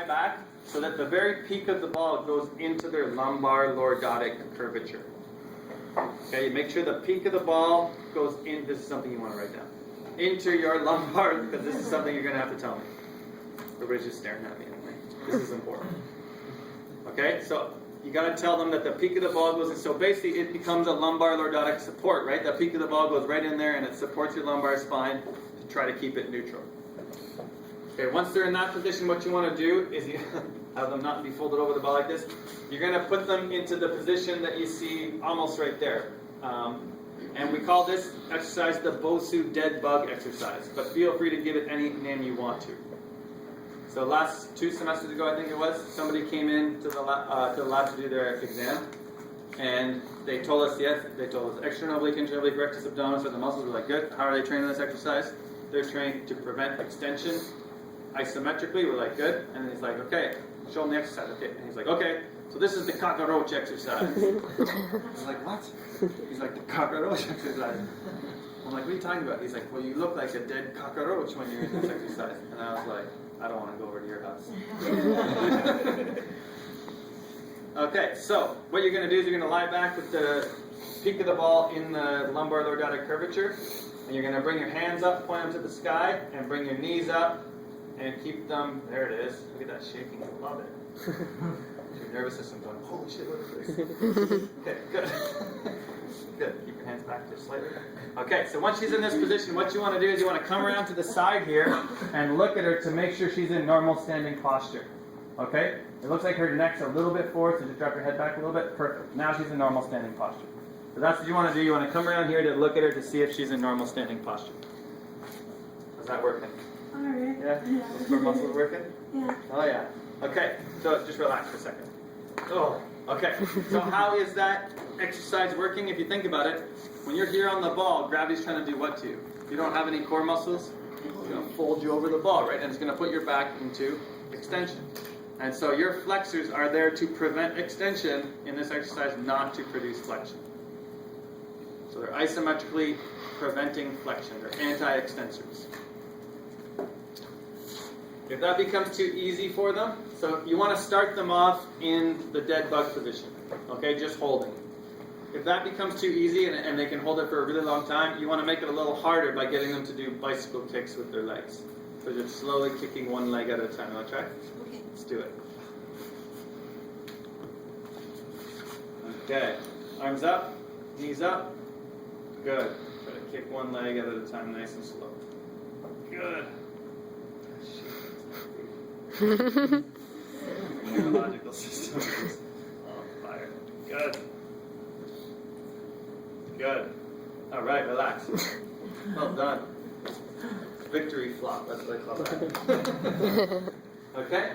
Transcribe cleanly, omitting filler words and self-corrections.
lie back so that the very peak of the ball goes into their lumbar lordotic curvature. Okay, make sure the peak of the ball goes in. This is something you want to write down. Into your lumbar, because this is something you're going to have to tell me. Everybody's just staring at me. This is important. Okay, so you got to tell them that the peak of the ball goes in. So basically, it becomes a lumbar lordotic support, right? The peak of the ball goes right in there, and it supports your lumbar spine to try to keep it neutral. Okay, once they're in that position, what you want to do is you have them not be folded over the ball like this. You're going to put them into the position that you see almost right there. And we call this exercise the Bosu dead bug exercise. But feel free to give it any name you want to. So last 2 semesters ago, I think it was, somebody came in to the lab to do their exam. And they told us, yes, they told us external oblique, internal oblique, rectus, abdominus, so the muscles were like, good. How are they trained in this exercise? They're trained to prevent extension. Isometrically, we're like, good. And he's like, okay, show him the exercise. Okay. And he's like, okay, so this is the cockroach exercise. I was like, what? He's like, the cockroach exercise. I'm like, what are you talking about? He's like, well, you look like a dead cockroach when you're in this exercise. And I was like, I don't want to go over to your house. Okay, so what you're going to do is you're going to lie back with the peak of the ball in the lumbar lordotic curvature. And you're going to bring your hands up, point them to the sky, and bring your knees up. And keep them, there it is. Look at that shaking, I love it. Your nervous system going, holy shit, what is this? Okay, good. Good, keep your hands back just slightly. Okay, so once she's in this position, what you want to do is you want to come around to the side here and look at her to make sure she's in normal standing posture. Okay? It looks like her neck's a little bit forward, so just drop your head back a little bit. Perfect. Now she's in normal standing posture. So that's what you want to do. You want to come around here to look at her to see if she's in normal standing posture. How's that working? Alright. Yeah? Those core muscles working? Yeah. Oh yeah. Okay, so just relax for a second. Oh, okay. So how is that exercise working? If you think about it, when you're here on the ball, gravity's trying to do what to you? If you don't have any core muscles, it's going to fold you over the ball, right? And it's going to put your back into extension. And so your flexors are there to prevent extension in this exercise, not to produce flexion. So they're isometrically preventing flexion. They're anti-extensors. If that becomes too easy for them, so you want to start them off in the dead bug position, okay, just holding. If that becomes too easy and they can hold it for a really long time, you want to make it a little harder by getting them to do bicycle kicks with their legs. So just slowly kicking one leg at a time. Want to try? Okay. Let's do it. Okay, arms up, knees up. Good. Try to kick one leg at a time, nice and slow. Good. Neurological system is on fire. Good. Good. All right, relax. Well done. Victory flop, that's what I call that. Okay?